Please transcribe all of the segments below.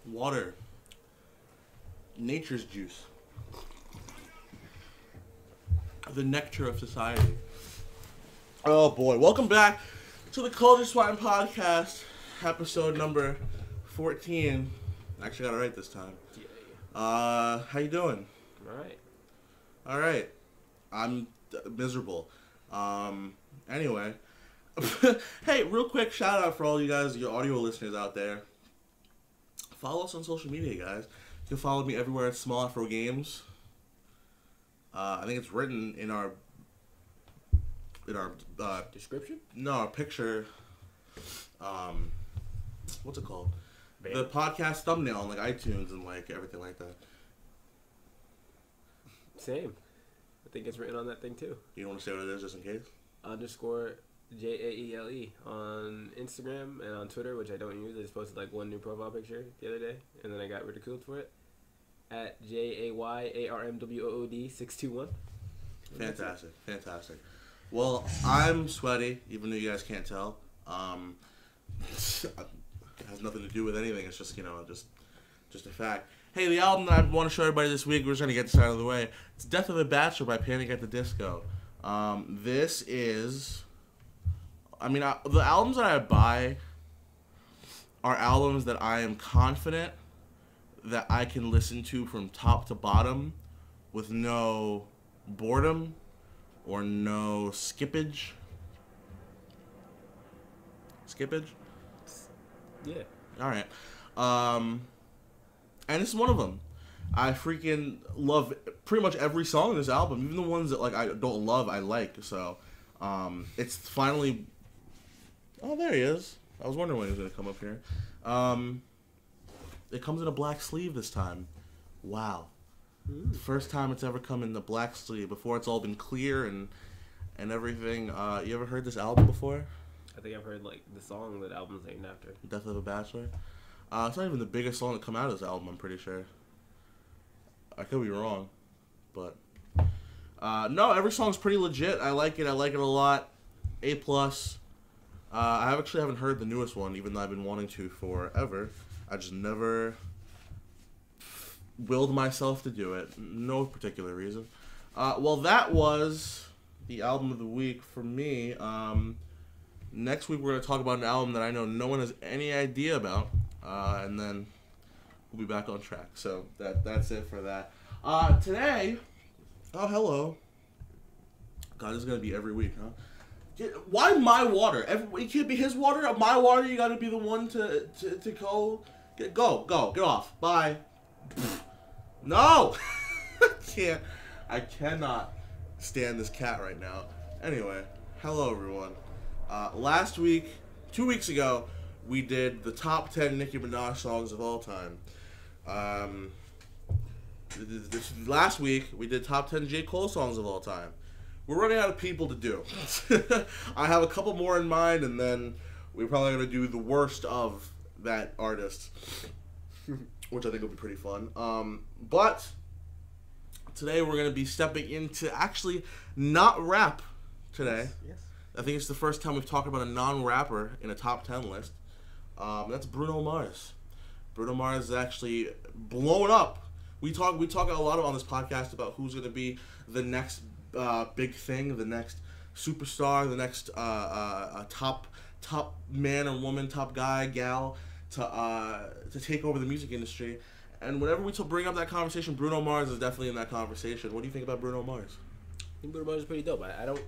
Water. Nature's juice. The nectar of society. Oh boy. Welcome back to the Culture Swine podcast, episode number 14. Actually got it right this time. How you doing? Alright. I'm miserable. Anyway. Hey, real quick shout out for all you guys, your audio listeners out there. Follow us on social media, guys. You can follow me everywhere at Small Afro Games. I think it's written in our description? No, our picture. What's it called? Van. The podcast thumbnail on like iTunes and like everything like that. Same. I think it's written on that thing too. You don't want to say what it is just in case? _JAELE on Instagram and on Twitter, which I don't use. I just posted like one new profile picture the other day, and then I got ridiculed for it. At JAYARMWOOD621. Fantastic. Well, I'm sweaty, even though you guys can't tell. It has nothing to do with anything. It's just, just a fact. Hey, the album that I want to show everybody this week, we're just going to get this out of the way. It's Death of a Bachelor by Panic at the Disco. This is... the albums that I buy are albums that I am confident that I can listen to from top to bottom with no boredom or no skippage. Skippage? Yeah. Alright. And this is one of them. I freaking love pretty much every song in this album, even the ones that like I don't love, I like. So, it's finally. Oh, there he is. I was wondering when he was gonna come up here. It comes in a black sleeve this time. Wow. The first time it's ever come in the black sleeve. Before it's all been clear and everything. You ever heard this album before? I think I've heard like the song that album's named after. Death of a Bachelor. It's not even the biggest song to come out of this album, I'm pretty sure. I could be wrong, but no, every song's pretty legit. I like it a lot. A+. I actually haven't heard the newest one, even though I've been wanting to forever. I just never willed myself to do it. No particular reason. Well, that was the album of the week for me. Next week we're going to talk about an album that I know no one has any idea about, and then we'll be back on track. So that's it for that. Today, oh hello. God, this is going to be every week, huh? Why my water? It can't be his water. My water. You got to be the one to go. Get off. Bye. No, I cannot stand this cat right now. Anyway, hello everyone. Last week, 2 weeks ago, we did the top 10 Nicki Minaj songs of all time. Last week, we did top 10 J. Cole songs of all time. We're running out of people to do. I have a couple more in mind, and then we're probably going to do the worst of that artist, which I think will be pretty fun. But today we're going to be stepping into actually not rap today. Yes. I think it's the first time we've talked about a non-rapper in a top 10 list. That's Bruno Mars. Bruno Mars is actually blowing up. We talk a lot on this podcast about who's going to be the next big thing, the next superstar, the next top man or woman, top guy, gal to take over the music industry. And whenever we bring up that conversation, Bruno Mars is definitely in that conversation. What do you think about Bruno Mars? I think Bruno Mars is pretty dope. I don't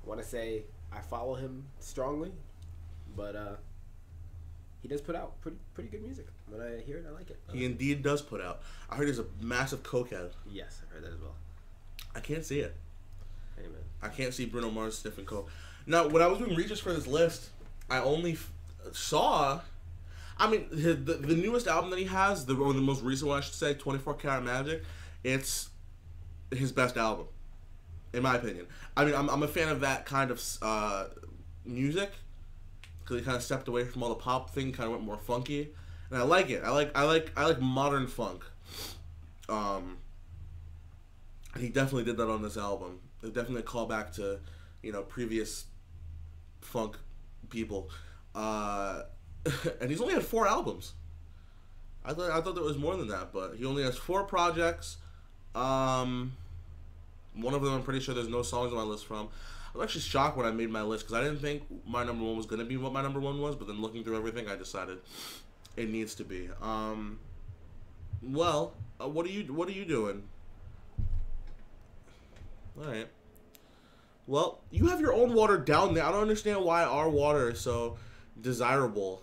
want to say I follow him strongly, but he does put out pretty good music. When I hear it, I like it. He indeed does put out. I heard he's a massive cokehead. Yes, I've heard that as well. I can't see it. Hey, man. I can't see Bruno Mars sniffing coke. Now, when I was doing research for this list, I only saw... the newest album that he has, or the most recent one, I should say, 24 Karat Magic, it's his best album, in my opinion. I'm a fan of that kind of music, because he kind of stepped away from all the pop thing, kind of went more funky, and I like it. I like modern funk. He definitely did that on this album. It definitely a callback to, previous funk people. And he's only had 4 albums. I thought there was more than that, but he only has 4 projects. One of them I'm pretty sure there's no songs on my list from. I was actually shocked when I made my list because I didn't think my number 1 was gonna be what my number 1 was, but then looking through everything, I decided it needs to be. Well, what are you doing? All right. Well, you have your own water down there. I don't understand why our water is so desirable.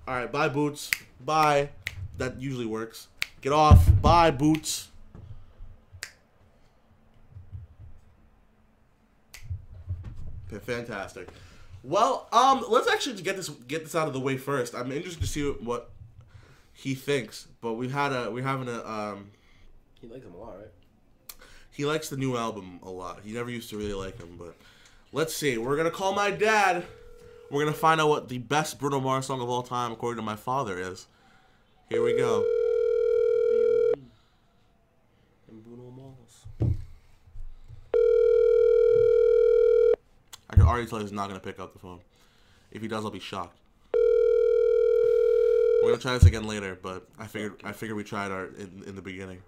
All right, bye, Boots. Bye. That usually works. Get off. Bye, Boots. Okay, fantastic. Well, let's actually get this out of the way first. I'm interested to see what he thinks, but we're having a He likes him a lot, right? He likes the new album a lot. He never used to really like him, but let's see. We're gonna call my dad. We're gonna find out what the best Bruno Mars song of all time, according to my father, is. Here we go. And Bruno Mars. I can already tell he's not gonna pick up the phone. If he does, I'll be shocked. We're gonna try this again later, but I figured we tried in the beginning.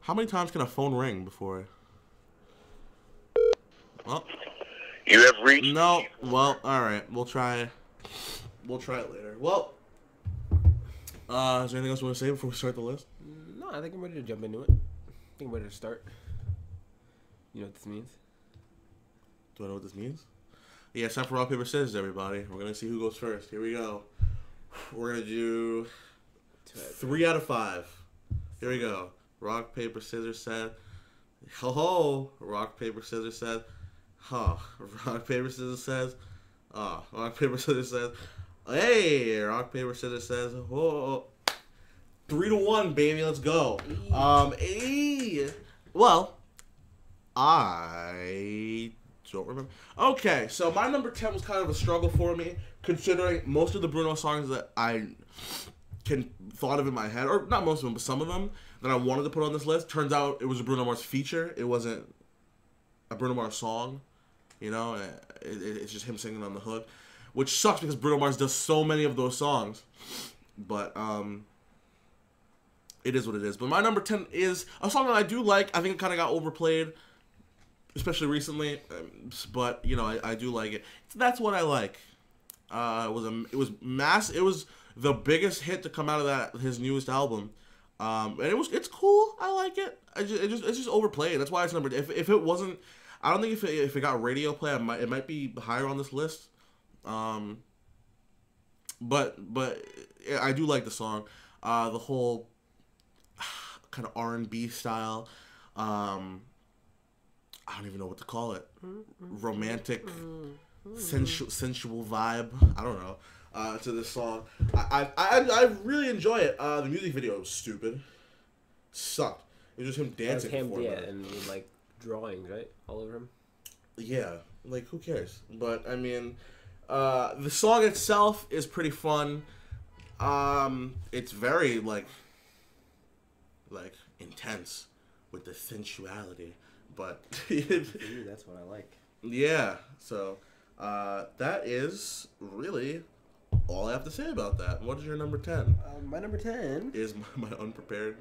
How many times can a phone ring before? Well, you have reached. No. Well, all right. We'll try it later. Well, is there anything else you want to say before we start the list? No, I think I'm ready to jump into it. I think I'm ready to start. You know what this means? Do I know what this means? Yeah, it's time for rock, paper, scissors, everybody. We're gonna see who goes first. Here we go. We're gonna do 3 out of 5. Here we go. Rock, paper, scissors, said. Ho ho. Rock, paper, scissors, said. Huh. Rock, paper, scissors, says. Rock, paper, scissors, says. Hey. Rock, paper, scissors, says. Whoa. 3-1, baby. Let's go. Hey. Well, I don't remember. Okay, so my number 10 was kind of a struggle for me, considering most of the Bruno songs that I thought of in my head, or not most of them, but some of them that I wanted to put on this list. Turns out it was a Bruno Mars feature. It wasn't a Bruno Mars song. You know, it's just him singing on the hook, which sucks because Bruno Mars does so many of those songs. But it is what it is. But my number 10 is a song that I do like. I think it kind of got overplayed, especially recently. But you know, I do like it. That's what I like. It was the biggest hit to come out of his newest album. And it's cool. I like it. It's just overplayed. That's why it's number. If it wasn't, I don't think if it got radio play, it might be higher on this list. But I do like the song. The whole kind of R&B style. I don't even know what to call it. Romantic, sensual vibe. I don't know. To this song, I really enjoy it. The music video was stupid. Sucked. It was just him dancing. And like drawings, right, all over him. Yeah, like who cares? But I mean, the song itself is pretty fun. It's very like intense with the sensuality, but that's what I like. Yeah. So that is really all I have to say about that. What is your number 10? My number 10 is my unprepared.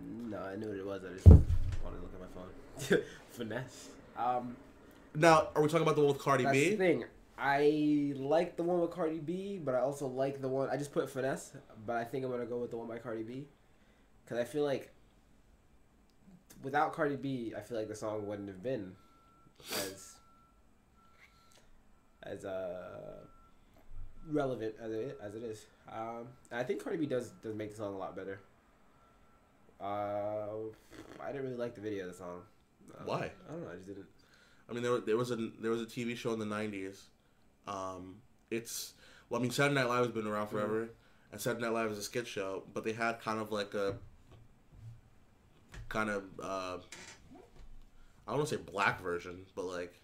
No, I knew what it was. I just wanted to look at my phone. Finesse. Now, are we talking about the one with Cardi B? That's the thing. I like the one with Cardi B, but I also like the one. I just put Finesse, but I think I'm gonna go with the one by Cardi B, because I feel like without Cardi B, I feel like the song wouldn't have been as relevant as it is. And I think Cardi B does make the song a lot better. I didn't really like the video of the song. Why? I don't know. I just didn't. I mean, there was a TV show in the 90s. Saturday Night Live has been around forever, and Saturday Night Live is a skit show, but they had kind of like a I don't want to say black version, but like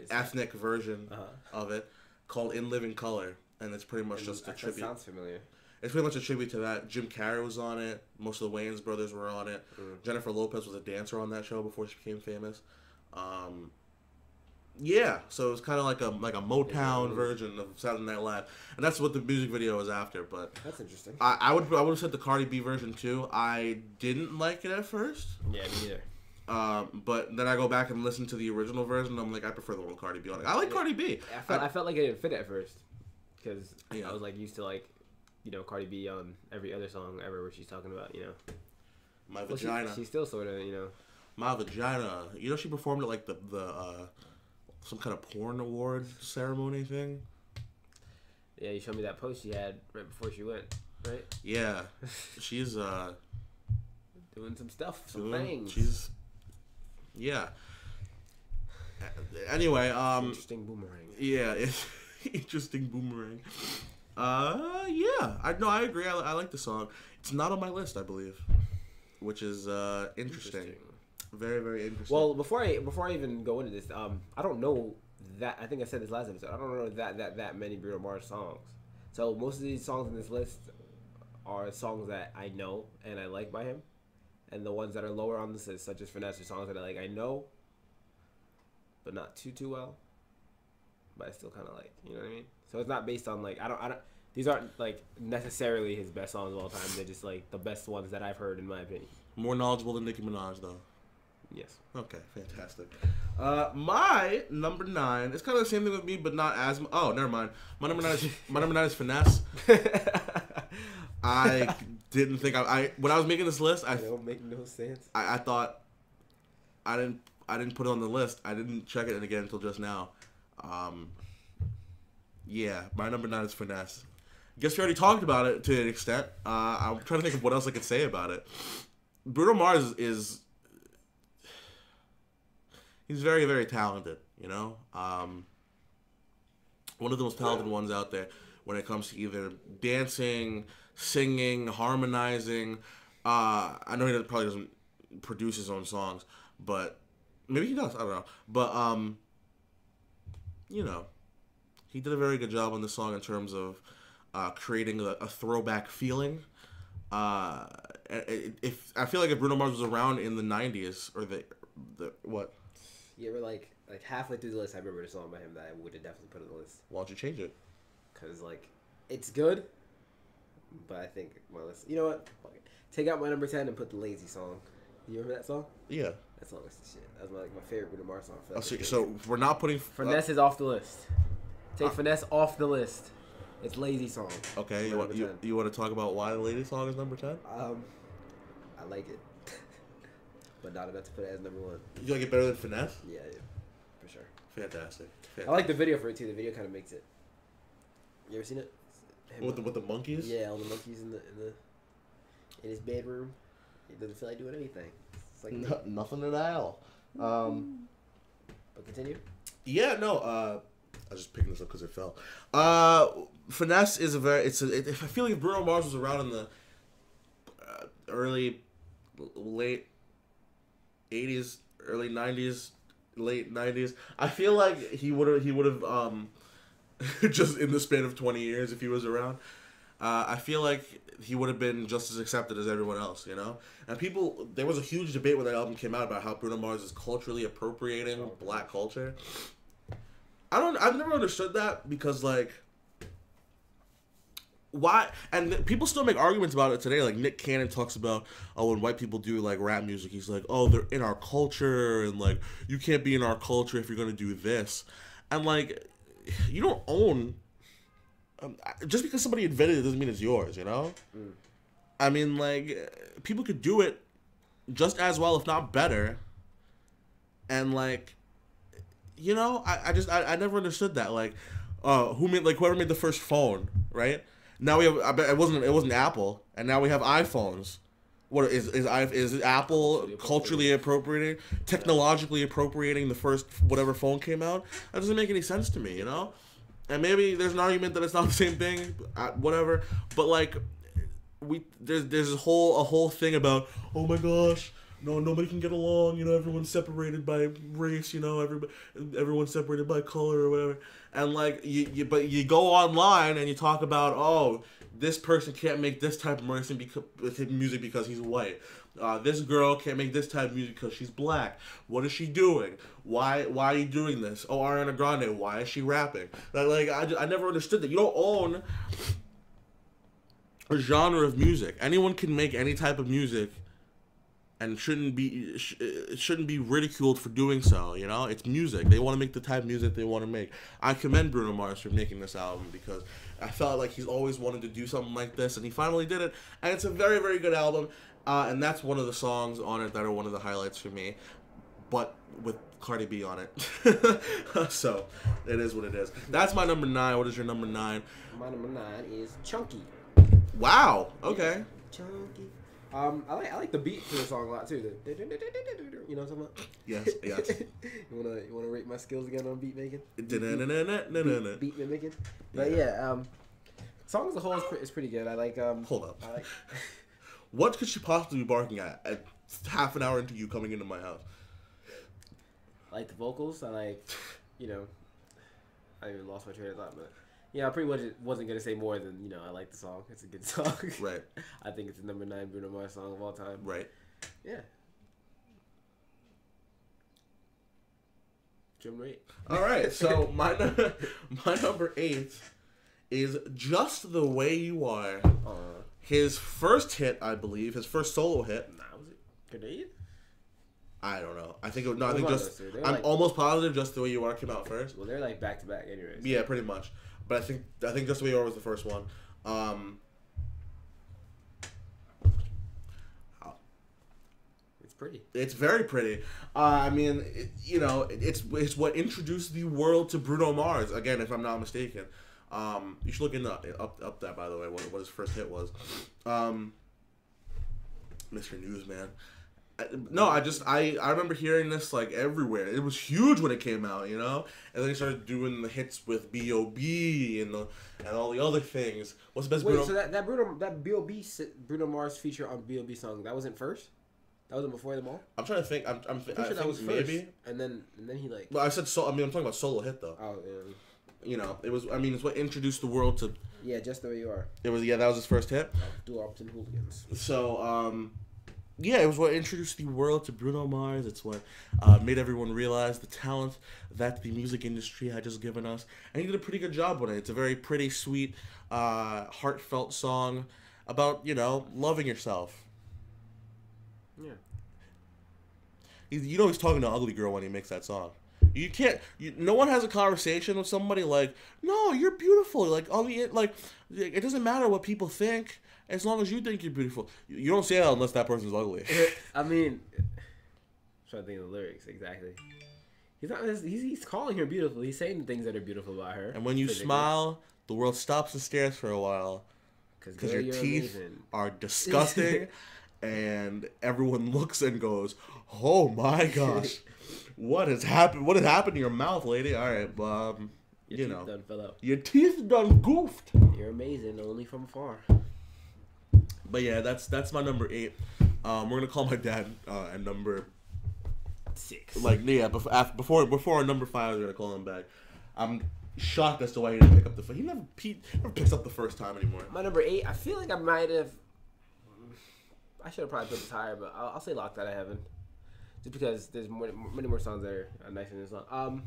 ethnic version of it called In Living Color, and it's pretty much just a tribute. That sounds familiar. It's pretty much a tribute to that. Jim Carrey was on it. Most of the Wayans brothers were on it. Jennifer Lopez was a dancer on that show before she became famous. Yeah, so it's kind of like a Motown version of Saturday Night Live, and that's what the music video is after. But That's interesting. I would have said the Cardi B version too. I didn't like it at first. Yeah, me neither. But then I go back and listen to the original version. I'm like, I prefer the one with Cardi B on it. I like Cardi B. I felt like it didn't fit at first because Yeah. I was like used to like, Cardi B on every other song ever where she's talking about, My vagina. She's still sort of, My vagina. She performed at like the some kind of porn award ceremony thing. Yeah, you showed me that post she had right before she went, right? Yeah, she's doing some stuff, some things. She's yeah. Anyway, interesting boomerang. Yeah, it's interesting boomerang. Yeah, I agree. I like the song. It's not on my list, I believe, which is interesting. Very, very interesting. Well, before I even go into this, I don't know that. I think I said this last episode. I don't know that many Bruno Mars songs. So most of these songs in this list are songs that I know and I like by him, and the ones that are lower on this list, such as Finesse, are songs that I know, but not too well. But I still kind of like, you know what I mean? So it's not based on like I don't. These aren't like necessarily his best songs of all time. They're just like the best ones that I've heard in my opinion. More knowledgeable than Nicki Minaj, though. Yes. Okay, fantastic. My number 9. It's kind of the same thing with me, but not as. Oh, never mind. My number 9 is Finesse. I didn't think I when I was making this list. It don't make no sense. I thought I didn't put it on the list. I didn't check it again until just now. Yeah, my number 9 is Finesse. Guess we already talked about it to an extent. I'm trying to think of what else I could say about it. Bruno Mars is. He's very, very talented, one of the most talented ones out there when it comes to either dancing, singing, harmonizing. I know he probably doesn't produce his own songs, but maybe he does. I don't know. But, he did a very good job on this song in terms of creating a throwback feeling. If I feel like if Bruno Mars was around in the 90s, or the what? Yeah, we're like halfway through the list. I remember a song by him that I would have definitely put on the list. Why don't you change it? Cause it's good, but I think my list. You know what? Fuck it. Take out my number 10 and put the Lazy song. You remember that song? Yeah. That song is the shit. That was my favorite Bruno Mars song. So we're not putting Finesse is off the list. Take Finesse off the list. It's Lazy song. Okay, you want to talk about why the Lazy song is number 10? I like it. But not enough to put it as number 1. You like it better than Finesse? Yeah, for sure. Fantastic. I like the video for it too. The video kind of makes it. You ever seen it? With the monkeys? Yeah, all the monkeys in his bedroom. He doesn't feel like doing anything. It's like nothing at all. But continue. Yeah, no. I was just picking this up because it fell. Finesse is I feel like if Bruno Mars was around in the late 80s, early 90s, late 90s, I feel like he would have just in the span of 20 years if he was around, I feel like he would have been just as accepted as everyone else, And there was a huge debate when that album came out about how Bruno Mars is culturally appropriating black culture. I've never understood that because why? And people still make arguments about it today. Like Nick Cannon talks about, when white people do rap music, he's like, oh, they're in our culture, and you can't be in our culture if you're gonna do this, and you don't own. Just because somebody invented it doesn't mean it's yours, I mean, people could do it just as well, if not better, and I never understood that. Whoever made the first phone, right? Now we have. I bet it wasn't Apple, and now we have iPhones. What is Apple culturally appropriating, technologically appropriating the first whatever phone came out? That doesn't make any sense to me, And maybe there's an argument that it's not the same thing, whatever. But there's a whole thing about, oh my gosh, no, nobody can get along. You know, everyone's separated by race. You know, everyone's separated by color or whatever. And like but you go online and you talk about, oh, this person can't make this type of music because he's white. This girl can't make this type of music because she's black. What is she doing? Why are you doing this? Oh, Ariana Grande, why is she rapping? Like I never understood that. You don't own a genre of music. Anyone can make any type of music, and shouldn't be ridiculed for doing so. You know, it's music. They want to make the type of music they want to make. I commend Bruno Mars for making this album because I felt like he's always wanted to do something like this, and he finally did it. And it's a very, very good album. And that's one of the songs on it that are one of the highlights for me, but with Cardi B on it. So it is what it is. That's my number 9. What is your number 9? My number 9 is Chunky. Wow. Okay. Chunky. I like the beat for the song a lot too. You know what I'm talking about? Yes. you wanna rate my skills again on beat making? Beat making. But yeah, song as a whole is pretty good. I like. Hold up. I like. What could she possibly be barking at half an hour into you coming into my house? I like the vocals. I like, you know, I even lost my train of thought, but yeah, I pretty much wasn't gonna say more than, you know, I like the song. It's a good song. Right. I think it's the number 9 Bruno Mars song of all time. Right. Yeah. Jump rate. All right. So my number 8 is Just the Way You Are. His first hit, I believe, his first solo hit. Nah, was it Grenade? I don't know. I think I'm almost positive Just the Way You Are came out first. Well, they're like back to back, anyways. Yeah, pretty much. But I think Just the Way You Are was the first one. It's pretty. It's very pretty. I mean, it's what introduced the world to Bruno Mars. Again, if I'm not mistaken. You should look up that, by the way, what his first hit was. Mr. Newsman. I remember hearing this like everywhere. It was huge when it came out, you know? And then he started doing the hits with B.O.B. and all the other things. What's the best Wait, Bruno? so that B.O.B. Bruno Mars feature on B.O.B. song, that wasn't first? That wasn't before them all? I'm trying to think. I'm pretty sure that was first. Maybe. And then he like... Well, I said I'm talking about solo hit, though. Oh, yeah. You know, it's what introduced the world to... Yeah, Just the Way You Are. That was his first hit? Doo-Wops and Hooligans. So, yeah, it was what introduced the world to Bruno Mars. It's what made everyone realize the talent that the music industry had just given us. And he did a pretty good job with it. It's a very pretty, sweet, heartfelt song about, loving yourself. Yeah. He's talking to an ugly girl when he makes that song. You can't. No one has a conversation with somebody like, "No, you're beautiful." Like it doesn't matter what people think as long as you think you're beautiful. You don't say that unless that person's ugly. I mean, I'm trying to think of the lyrics exactly. He's not. He's calling her beautiful. He's saying things that are beautiful about her. And when you smile, the world stops and stares for a while because your teeth are disgusting, and everyone looks and goes, "Oh my gosh." What has happened? What has happened to your mouth, lady? All right, your teeth done fell out. Your teeth done goofed. You're amazing, only from afar. But yeah, that's my number 8. We're gonna call my dad at number 6. Like yeah, before our number 5, we're gonna call him back. I'm shocked as to why he didn't pick up the phone. He never picks up the first time anymore. My number 8. I feel like I might have. I should have probably put this higher, but I'll say Locked Out of Heaven. Just because there's many more songs that are nice in this song.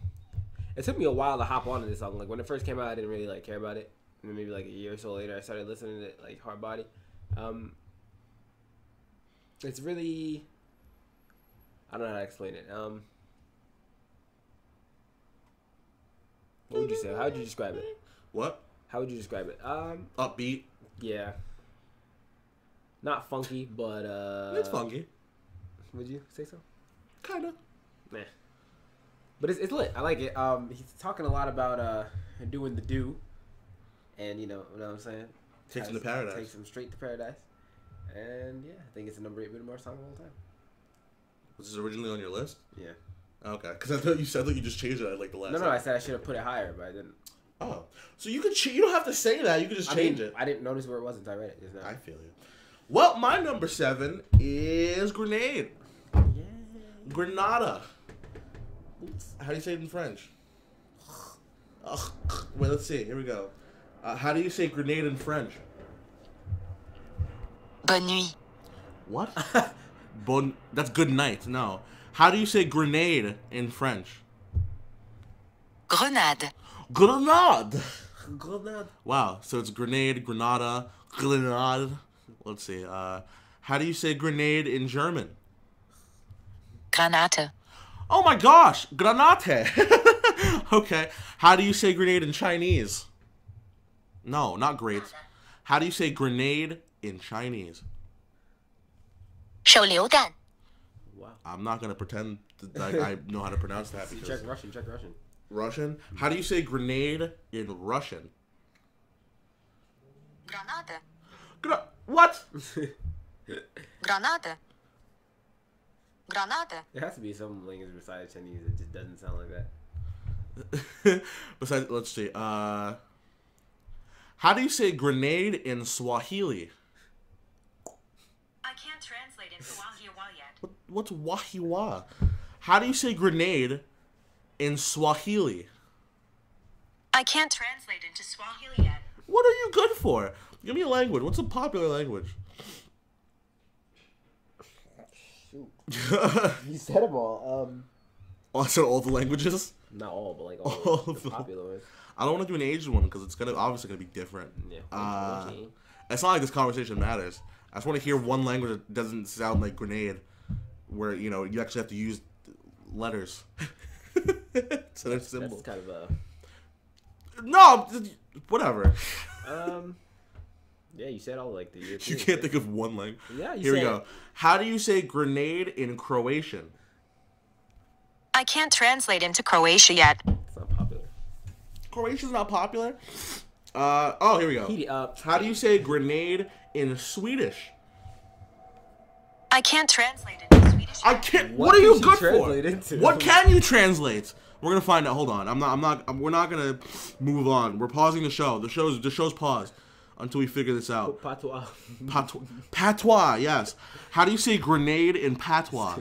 It took me a while to hop onto this song. Like when it first came out, I didn't really care about it. And then maybe like a year or so later, I started listening to it like hard body. It's really, I don't know how to explain it. What would you say? How would you describe it? What? How would you describe it? Upbeat. Yeah. Not funky, but it's funky. Would you say so? Kinda. Nah. But it's lit. I like it. He's talking a lot about doing the do, and you know what I'm saying. Takes him to paradise. Takes him straight to paradise. And yeah, I think it's the number 8 Bruno Mars song of all time. Was this originally on your list? Yeah. Okay, because I thought you said that you just changed it at like the last. No, I said I should have put it higher, but I didn't. Oh, so you could you don't have to say that. You could just change it. I didn't notice where it was until I read it just now. I feel you. Well, my number 7 is Grenade. Grenada. How do you say it in French? Wait, let's see. Here we go. How do you say grenade in French? Bonne nuit. What? That's good night. No. How do you say grenade in French? Grenade. Grenade. Grenade. Wow. So it's grenade, grenada, grenade. Let's see. How do you say grenade in German? Granate. Oh my gosh, granate. Okay. How do you say grenade in Chinese? No, not great. How do you say grenade in Chinese? 手榴弹. Wow. I'm not gonna pretend that I know how to pronounce that because Check Russian. Check Russian. Russian. How do you say grenade in Russian? Granate. What? Granate. Granate. There has to be some language besides Chinese that just doesn't sound like that. Besides, let's see. How do you say grenade in Swahili? I can't translate into Wahiwa yet. What's wahiwa? How do you say grenade in Swahili? I can't translate into Swahili yet. What are you good for? Give me a language. What's a popular language? Shoot. You said them all. Oh, I said all the languages? Not all, but like All all of the them. popular ones. I don't want to do an Asian one because it's obviously gonna be different. Yeah. It's not like this conversation matters. I just want to hear one language that doesn't sound like grenade, where you actually have to use letters. So they're symbol. That's kind of No, whatever. Yeah, you said all like the European. You can't think of one language. Yeah, you Here we said go. How do you say grenade in Croatian? I can't translate into Croatia yet. It's not popular. Croatian's not popular. Oh, here we go. Heat it up. How do you say grenade in Swedish? I can't translate into Swedish I yet. can't. What What are you can you good translate for? into? What can you translate? We're gonna find out. Hold on. We're not gonna move on. We're pausing the show. The show's paused until we figure this out. Patois. Patois. Yes. How do you say grenade in patois?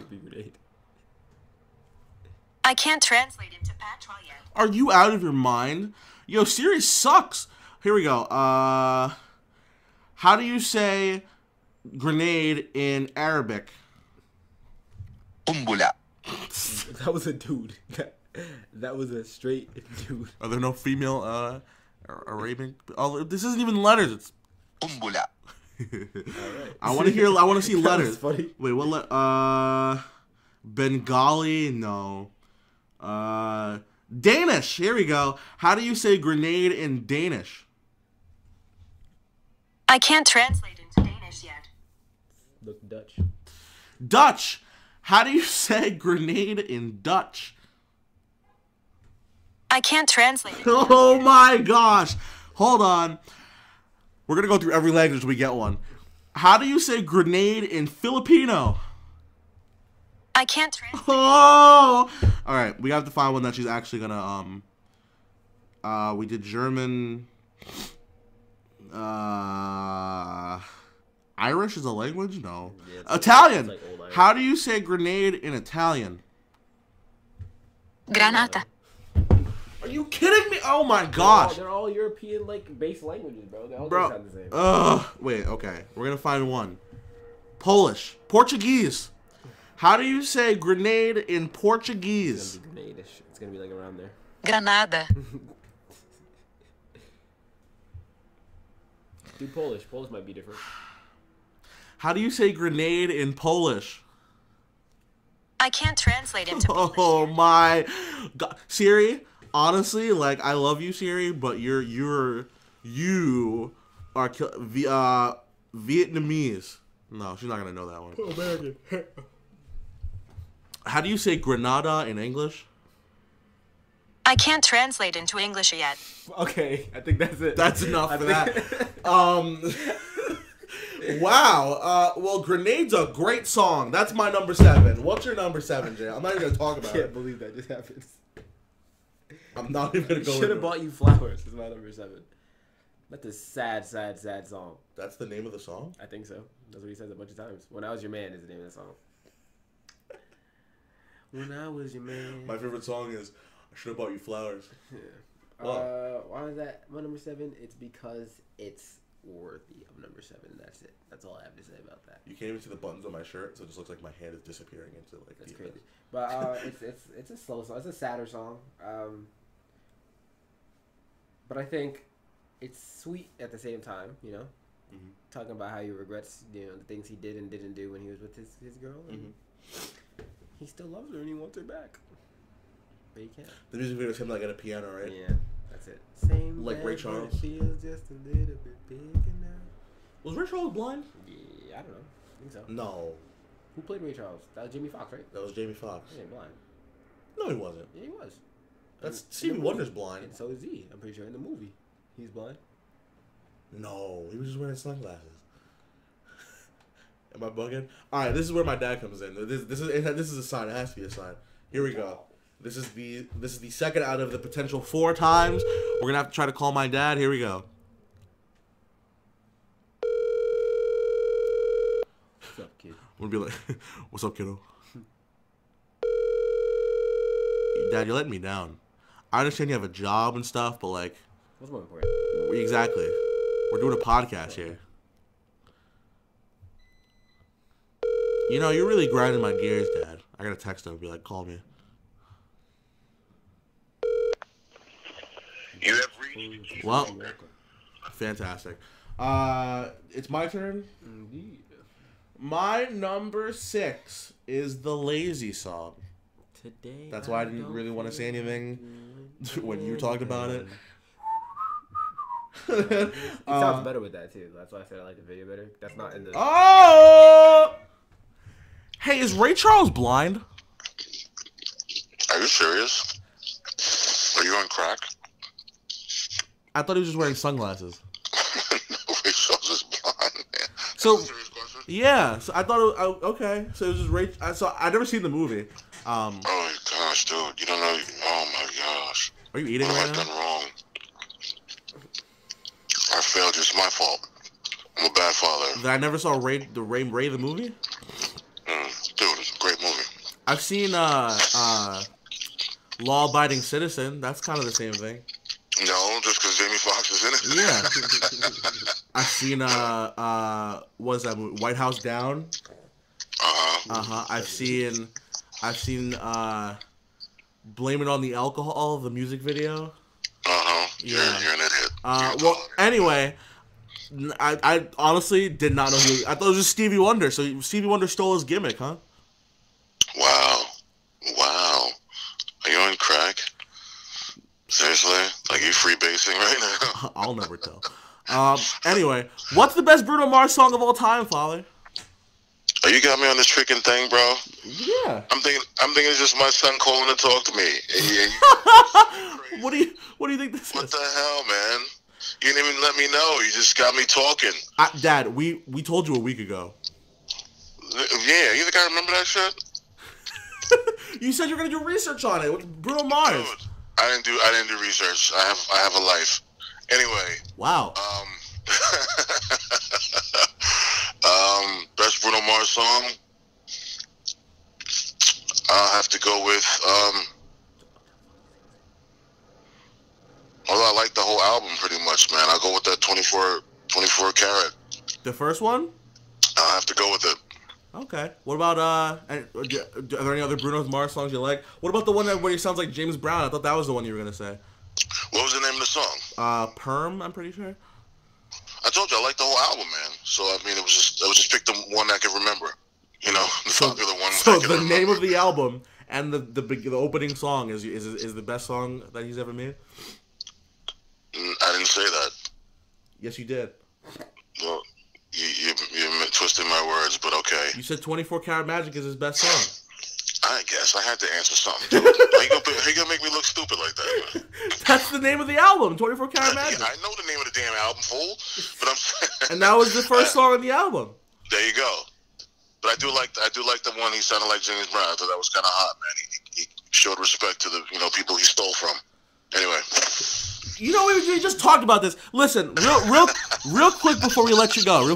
I can't translate into patois yet. Are you out of your mind? Yo, Siri sucks. Here we go. How do you say grenade in Arabic? قنبلة. That was a dude. That was a straight dude. Are there no female Arabic? Oh, this isn't even letters. It's. قنبلة. Alright. I want to see That letters. was funny. Wait, what? Bengali? No. Danish. Here we go. How do you say grenade in Danish? I can't translate into Danish yet. Look Dutch. Dutch. How do you say grenade in Dutch? I can't translate it. Oh my gosh. Hold on. We're going to go through every language till we get one. How do you say grenade in Filipino? I can't translate. Oh! Alright, we have to find one that she's actually gonna, we did German, Irish is a language? No. Yeah, Italian! it's like old Irish. How do you say grenade in Italian? Granata. Are you kidding me? Oh my gosh! They're all European like base languages, bro. They all Bro, sound the same. wait, okay. We're gonna find one. Polish. Portuguese. How do you say grenade in Portuguese? It's gonna be grenade-ish. It's gonna be like around there. Granada. Do Polish. Polish might be different. How do you say grenade in Polish? I can't translate into Polish Oh yet. my God. Siri, honestly, like I love you, Siri, but you are Vietnamese. No, she's not gonna know that one. American. How do you say Granada in English? I can't translate into English yet. Okay, I think that's it. That's enough I for think- that. Wow. Well, Grenade's a great song. That's my number 7. What's your number 7, Jay? I'm not even gonna talk I about can't it. believe that just happened. I'm not even gonna go. Should have into it. bought you flowers. Is my number 7. That's a sad, sad, sad song. That's the name of the song. I think so. That's what he says a bunch of times. When I Was Your Man is the name of the song. When I was your man. My favorite song is "I Should Have Bought You Flowers." Yeah. What? Why is that my number 7? It's because it's worthy of number 7. That's it. That's all I have to say about that. You can't even see the buttons on my shirt, so it just looks like my hand is disappearing into like. That's crazy. But it's a slow song. It's a sadder song. But I think it's sweet at the same time. You know, talking about how he regrets the things he did and didn't do when he was with his girl. And he still loves her and he wants her back. But he can't. The music video is him like at a piano, right? Yeah, that's it. Same like Ray Charles. It feels just a little bit bigger now. Was Ray Charles blind? Yeah, I don't know. I think so. No. Who played Ray Charles? That was Jamie Foxx, right? That was Jamie Foxx. He ain't blind. No, he wasn't. Yeah, he was. That's Stevie Wonder's blind. And so is he. I'm pretty sure in the movie, he's blind. No, he was just wearing sunglasses. Am I bugging? All right, this is where my dad comes in. This is a sign. It has to be a sign. Here we go. This is the second out of the potential 4 times. We're gonna have to try to call my dad. Here we go. What's up, kid? I'm gonna be like, "What's up, kiddo?" Dad, you're letting me down. I understand you have a job and stuff, but like, What's more important? exactly, we're doing a podcast here. You know, you're really grinding my gears, Dad. I gotta text him and be like, "Call me." You have reached. Well, fantastic. It's my turn. Indeed. My number 6 is the Lazy song. Today. That's why I didn't really want to say anything when you talked about it. It sounds better with that too. That's why I said I like the video better. That's not in the. Oh! Hey, is Ray Charles blind? Are you serious? Are you on crack? I thought he was just wearing sunglasses. Ray Charles is blind, man. So, That's a serious question? yeah. So I thought it was, okay. So it was just Ray. I never seen the movie. Oh my gosh, dude! You don't know. Oh my gosh! Are you eating What right have I now? done wrong? I failed you. It's my fault. I'm a bad father. That I never saw Ray the movie. Dude, it's a great movie. I've seen Law Abiding Citizen. That's kind of the same thing. No, just because Jamie Foxx is in it. Yeah. I've seen what is that movie? White House Down. I've seen Blame It on the Alcohol, the music video. Yeah. You're an idiot. Well, anyway, I honestly did not know who. I thought it was just Stevie Wonder. So Stevie Wonder stole his gimmick, huh? Wow. Are you on crack? Seriously? Like you freebasing right now? I'll never tell. Anyway, what's the best Bruno Mars song of all time, Father? Oh, you got me on this freaking thing, bro. Yeah. I'm thinking it's just my son calling to talk to me. What do you think this What is? the hell, man? You didn't even let me know. You just got me talking. Dad, we told you a week ago. Yeah, you think I remember that shit? You said you were gonna do research on it with Bruno Mars. Dude, I didn't do research. I have a life. Anyway. Wow. Best Bruno Mars song. I'll have to go with although I like the whole album pretty much, man. I'll go with that 24 karat. The first one? I'll have to go with it. Okay. What about are there any other Bruno Mars songs you like? What about the one where he sounds like James Brown? I thought that was the one you were gonna say. What was the name of the song? Perm, I'm pretty sure. I told you I like the whole album, man. So I mean, I was just pick the one I can remember. You know, the popular one. So I can the remember. name of the album and the opening song is the best song that he's ever made. I didn't say that. Yes, you did. Well, you twisted my words, but okay. You said 24 Karat Magic is his best song. I guess I had to answer something. Dude. How you gonna make me look stupid like that, man? That's the name of the album, 24 Karat Magic. I know the name of the damn album, fool. But I'm saying. And that was the first song on the album. There you go. But I do like the one he sounded like James Brown. I thought that was kind of hot, man. He showed respect to the people he stole from. Anyway. You know, we just talked about this. Listen, real quick before we let you go.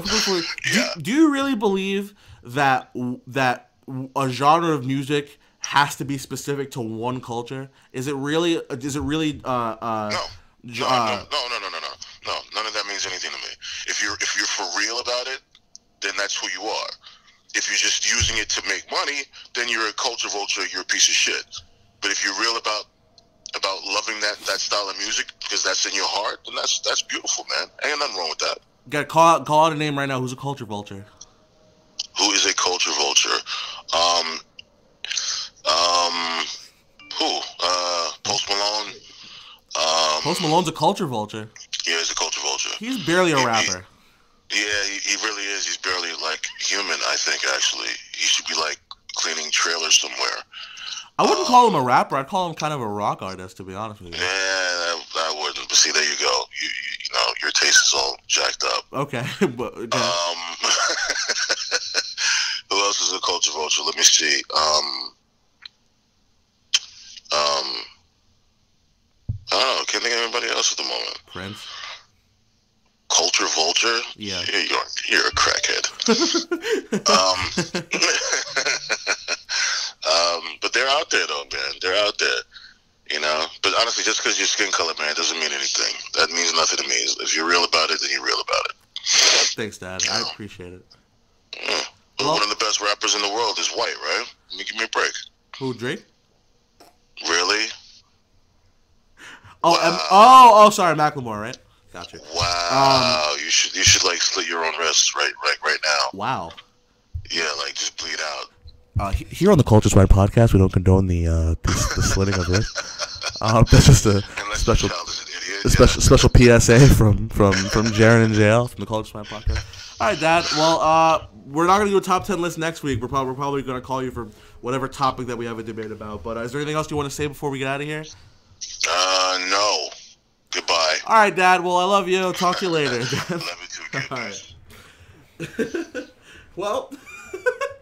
Do you really believe that a genre of music has to be specific to one culture? Is it really? No. No, none of that means anything to me. If you're for real about it, then that's who you are. If you're just using it to make money, then you're a culture vulture, you're a piece of shit. But if you're real about loving that style of music because that's in your heart, then that's beautiful, man. Ain't nothing wrong with that. Got to call out a name right now. Who's a culture vulture? Who is a culture vulture? Who? Post Malone. Post Malone's a culture vulture. Yeah, he's a culture vulture. He's barely a rapper. He really is. He's barely like human. I think actually, he should be like cleaning trailers somewhere. I wouldn't call him a rapper. I'd call him kind of a rock artist, to be honest with you. Yeah, I wouldn't. But see, there you go. You know, your taste is all jacked up. Okay, but who else is a culture vulture? Let me see. I don't know. Can't think of anybody else at the moment. Prince. Culture vulture? Yeah. You're a crackhead. But they're out there, though, man. They're out there. You know? But honestly, just because your skin color, man, doesn't mean anything. That means nothing to me. If you're real about it, then you're real about it. Thanks, Dad. I appreciate it. Yeah. Well, one of the best rappers in the world is white, right? Give me a break. Who, Drake? Really? Oh, wow. Sorry, Macklemore, right? Gotcha. Wow, you should like slit your own wrists right now. Wow. Yeah, like just bleed out. Here on the Culture Swine podcast, we don't condone the slitting of wrists. That's just a special PSA from Jaron and JL from the Culture Swine podcast. All right, Dad. Well, we're not gonna do a top 10 list next week. We're probably gonna call you for whatever topic that we have a debate about. But is there anything else you want to say before we get out of here? No. Goodbye. All right, Dad. Well, I love you. Talk to you later. Love you too. Good. All right. Well,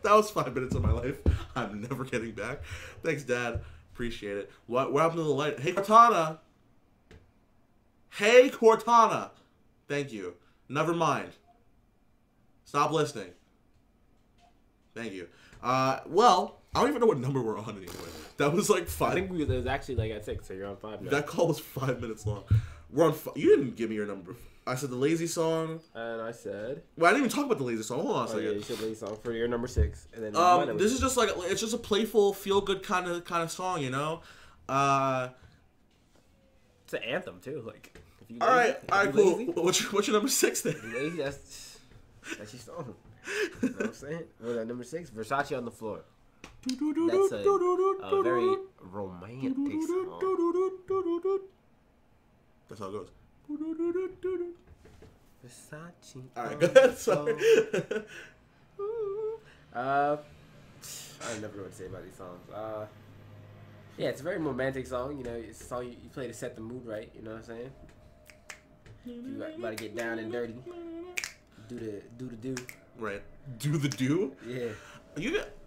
that was 5 minutes of my life I'm never getting back. Thanks, Dad. Appreciate it. What happened to the light? Hey, Cortana. Hey, Cortana. Thank you. Never mind. Stop listening. Thank you. Well, I don't even know what number we're on anyway. That was like 5. I think it was actually like at 6, so you're on 5 now. That call was 5 minutes long. We're on. You didn't give me your number. I said the lazy song. And I said. Well, I didn't even talk about the lazy song. Hold on a second. Yeah, you said lazy song for your number 6, and then. This is just like it's just a playful, feel good kind of song, you know. It's an anthem too. Like. If you all right, cool. Lazy, what's your number 6 then? Lazy, that's your song. You know what I'm saying? What was that number 6? Versace on the Floor. That's a very romantic song. That's how it goes. Versace. Alright, go ahead. Sorry. I never know what to say about these songs. Yeah, it's a very romantic song. You know, it's a song you play to set the mood right. You know what I'm saying? You about to get down and dirty. Do the do. Right. Do the do? Yeah.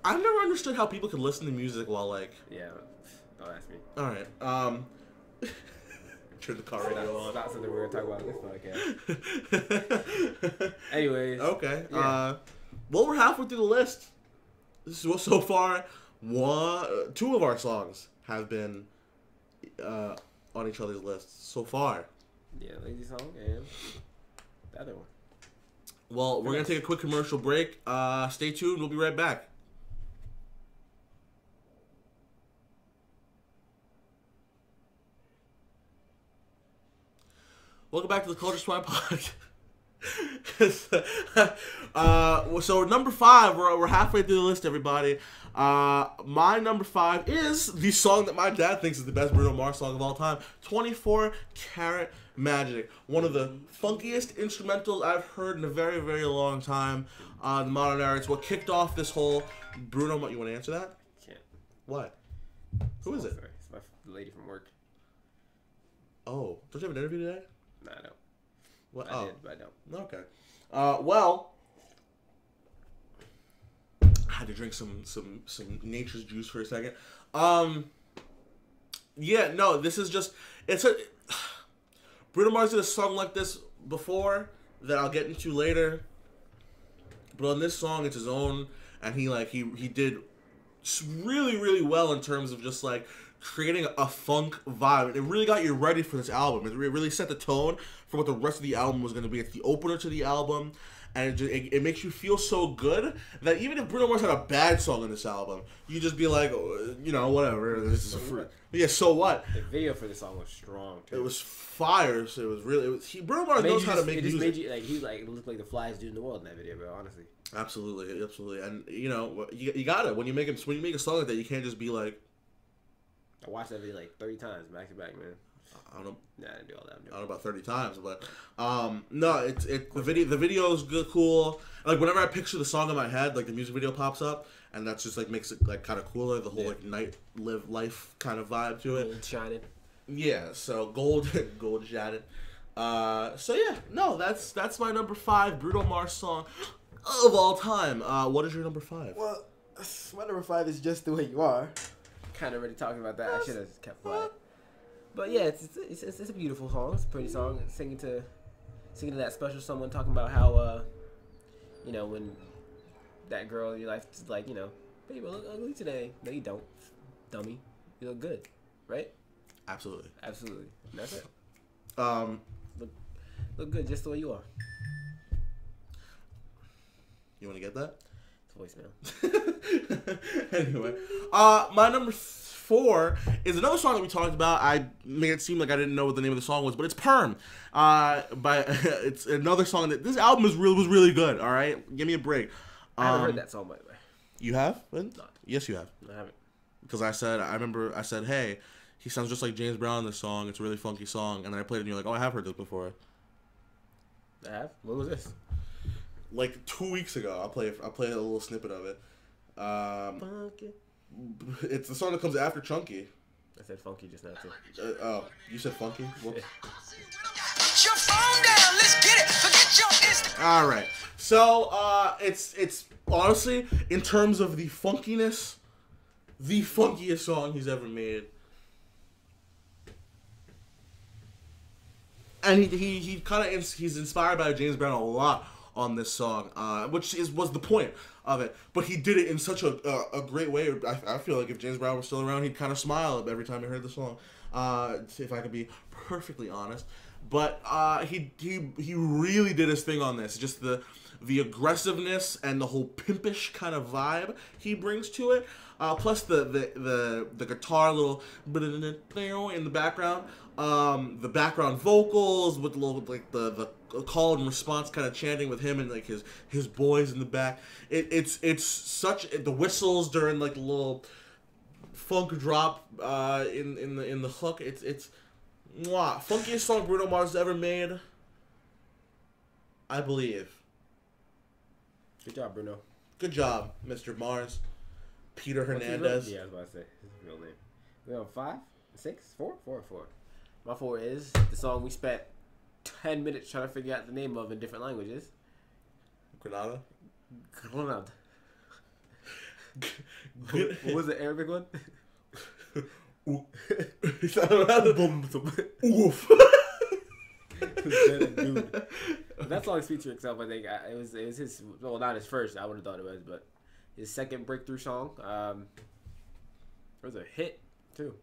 I've never understood how people can listen to music while like. Yeah. Don't ask me. All right. Turn the car radio on. It's not something we're gonna talk about on this podcast. Anyways. Okay. Yeah. Well, we're halfway through the list. So far, 2 of our songs have been on each other's lists so far. Yeah, lazy song and the other one. Well, we're gonna take a quick commercial break. Stay tuned. We'll be right back. Welcome back to the Culture Swine podcast. So number 5, we're halfway through the list, everybody. My number 5 is the song that my dad thinks is the best Bruno Mars song of all time, 24 Karat Magic. One of the funkiest instrumentals I've heard in a very, very long time. The modern era. It's what kicked off this whole Bruno. You want to answer that? Can't. What? Who is it? Sorry. It's my lady from work. Oh, don't you have an interview today? No, I don't. What? I did, but I don't. Okay. Well, I had to drink some nature's juice for a second. Yeah, no, this is just Bruno Mars did a song like this before that I'll get into later. But on this song, it's his own, and he did really, really well in terms of just like creating a funk vibe. It really got you ready for this album. It really set the tone for what the rest of the album was going to be. It's the opener to the album, and it makes you feel so good that even if Bruno Mars had a bad song in this album, you just be like, oh, you know, whatever. This is a free. Yeah, so what? The video for this song was strong too. It was fire. So it was really. Bruno Mars knows how to make music. Made you like he looked like the flyest dude in the world in that video, bro. Honestly. Absolutely, absolutely, and you know you got it when you make a song like that. You can't just be like. I watched that video like 30 times back to back, man. I don't know. Nah, I didn't do all that. I don't know about 30 times, but no, the video is good, cool. Like whenever I picture the song in my head, like the music video pops up, and that's just like makes it like kind of cooler. The whole like night live life kind of vibe to it. Gold shining. Yeah, so gold shining. So yeah, no, that's my number 5 Bruno Mars song of all time. What is your number 5? Well, my number 5 is Just the Way You Are. Kind of already talking about that. I should have kept quiet. But yeah, it's a beautiful song. It's a pretty song. Singing to that special someone, talking about how you know, when that girl in your life is like, you know, baby, I look ugly today. No, you don't, dummy. You look good, right? Absolutely. Absolutely. And that's it. Look good just the way you are. You want to get that? Voicemail. Anyway, my number 4 is another song that we talked about. I made it seem like I didn't know what the name of the song was, but it's Perm. It's another song that this album was really good. All right, give me a break. I haven't heard that song by the way. You have? Not. Yes, you have. I haven't. Because I remember I said, hey, he sounds just like James Brown in this song. It's a really funky song, and then I played it, and you're like, oh, I have heard this before. I have. What was this? Like 2 weeks ago, I'll play a little snippet of it. Funky. It's the song that comes after Chunky. I said funky just now too. Oh, you said funky? Whoops. Your phone down, let's get it. Forget your Instagram. All right. So it's honestly, in terms of the funkiness, the funkiest song he's ever made. And he kind of he's inspired by James Brown a lot on this song, which was the point of it. But he did it in such a great way. I feel like if James Brown was still around, he'd kind of smile every time he heard the song. If I could be perfectly honest, but he really did his thing on this. Just the aggressiveness and the whole pimpish kind of vibe he brings to it. Plus the guitar little in the background. The background vocals with the little like the call and response kind of chanting with him and like his boys in the back. It's such the whistles during like the little funk drop in the hook. It's mwah, funkiest song Bruno Mars has ever made, I believe. Good job, Bruno. Good job, Mr. Mars. Peter Hernandez. Yeah, I was about to say his real name. We're on 5, 6, 4, 4, 4. My 4 is the song we spent 10 minutes trying to figure out the name of in different languages. Granada. Granada. What was the Arabic one? Oof. Dude. That song speaks for itself. I think it was his. Well, not his first. I would have thought it was, but his second breakthrough song. It was a hit too.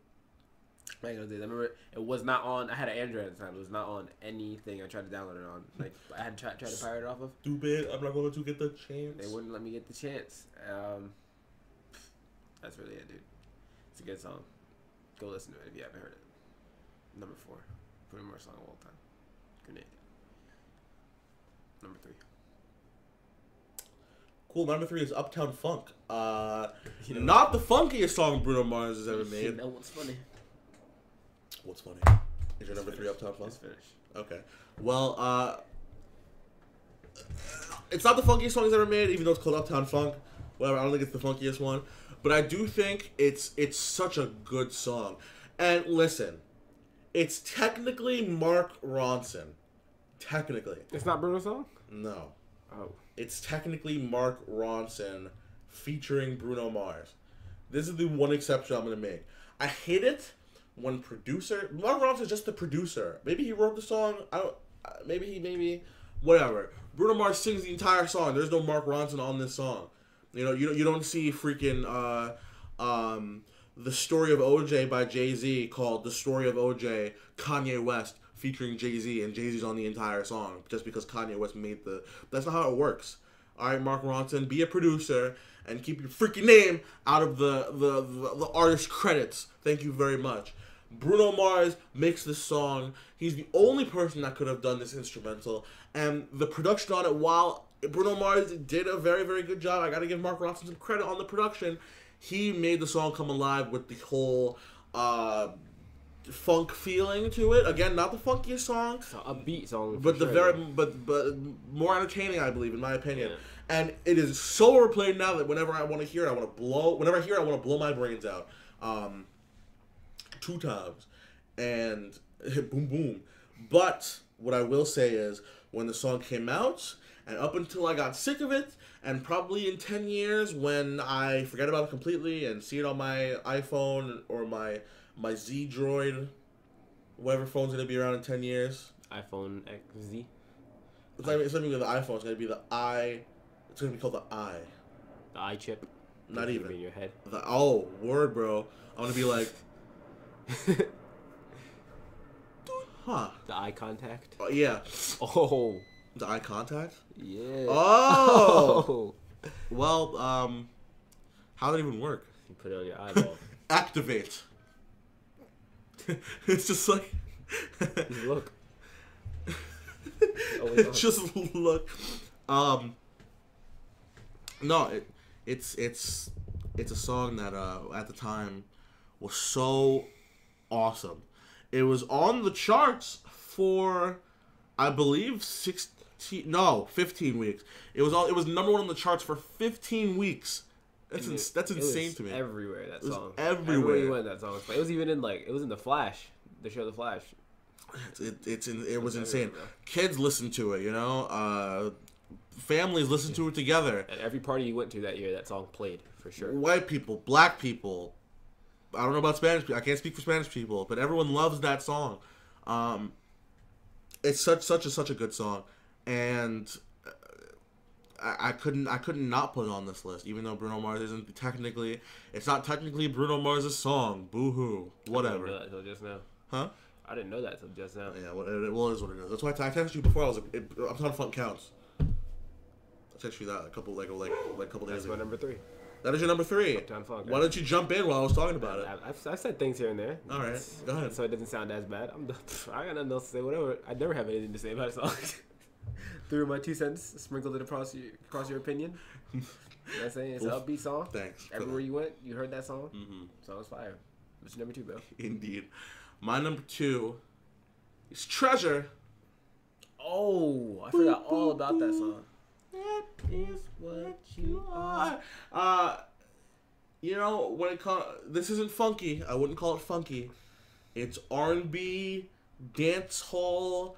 I remember it was not on. I had an Android at the time. It was not on anything I tried to download it on. Like I had to try to pirate it off of. Stupid! I'm not going to get the chance. They wouldn't let me get the chance. That's really it, dude. It's a good song. Go listen to it if you haven't heard it. Number 4, Bruno Mars song of all time. Grenade. Number 3. Cool. Number 3 is Uptown Funk. Not the funkiest song Bruno Mars has ever made. You know what's funny? What's funny? Is your number 3 Uptown Funk? Let's finish. Okay. Well, it's not the funkiest song he's ever made, even though it's called Uptown Funk. Whatever. I don't think it's the funkiest one, but I do think it's such a good song. And listen, it's technically Mark Ronson. Technically. It's not Bruno's song? No. Oh. It's technically Mark Ronson featuring Bruno Mars. This is the one exception I'm going to make. I hate it when Mark Ronson's just the producer. Maybe he wrote the song. Maybe whatever. Bruno Mars sings the entire song. There's no Mark Ronson on this song. You don't see freaking the story of OJ by Jay-Z called The Story of OJ, Kanye West featuring Jay-Z, and Jay-Z's on the entire song just because Kanye West made the... That's not how it works. All right, Mark Ronson, be a producer and keep your freaking name out of the artist credits. Thank you very much. Bruno Mars makes this song. He's the only person that could have done this instrumental, and the production on it, while Bruno Mars did a very, very good job, I gotta give Mark Ronson some credit on the production. He made the song come alive with the whole funk feeling to it. Again, not the funkiest song, it's a beat song, but but more entertaining, I believe, in my opinion. Yeah. And it is so overplayed now that whenever I want to hear it, I want to blow my brains out. 2 times, and boom boom. But what I will say is, when the song came out, and up until I got sick of it, and probably in 10 years when I forget about it completely and see it on my iPhone or my Z Droid, whatever phone's gonna be around in 10 years. iPhone XZ. It's not even gonna be the iPhone. It's gonna be the I. It's gonna be called the I. The I chip. Not even in your head. Word, bro. I want to be like. Huh. The eye contact? Yeah. Oh. The eye contact? Yeah. Oh! Well, how did it even work? You put it on your eyeball. Activate. It's just like... Look. Just look. No, it's a song that at the time was so awesome. It was on the charts for, I believe, 15 weeks. It was number 1 on the charts for 15 weeks. That's insane to me. Everywhere that song. Everywhere you went, that song was played. It was even in it was in The Flash, the show The Flash. It was insane. Kids listened to it, families listened to it together. At every party you went to that year, that song played for sure. White people, black people. I don't know about Spanish people. I can't speak for Spanish people, but everyone loves that song. It's such a good song, and I couldn't not put it on this list, even though Bruno Mars isn't technically. It's not technically Bruno Mars' song. Boo hoo. Whatever. I didn't know that until just now. Huh? I didn't know that until just now. Yeah. Well, it is what it is. That's why I texted you before. I was like, Uptown Funk counts. I texted you that a couple days ago. That's my number 3. That is your number 3. Uptown Funk. Why don't you jump in while I was talking about it? I've said things here and there. All right, go ahead. So it doesn't sound as bad. I got nothing else to say. Whatever. I never have anything to say about a song. Threw my 2 cents, sprinkled it across your opinion. You know what I'm saying? It's an upbeat song. Thanks. Everywhere you went, you heard that song. Mm-hmm. Song's fire. What's your number 2, Bill? Indeed. My number 2 is Treasure. Oh, I forgot all about that song. That is what you are. When it comes, this isn't funky. I wouldn't call it funky. It's R&B, dance hall,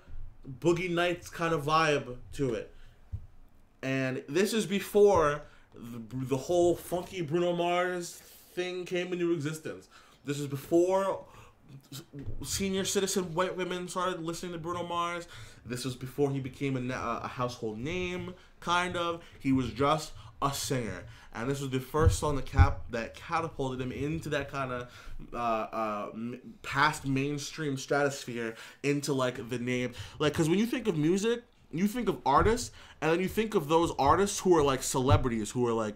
Boogie Nights kind of vibe to it. And this is before the whole funky Bruno Mars thing came into existence. This is before senior citizen white women started listening to Bruno Mars. This was before he became a household name, kind of. He was just a singer. And this was the first song that catapulted him into that kind of past mainstream stratosphere, into the name. Because when you think of music, you think of artists, and then you think of those artists who are celebrities, who are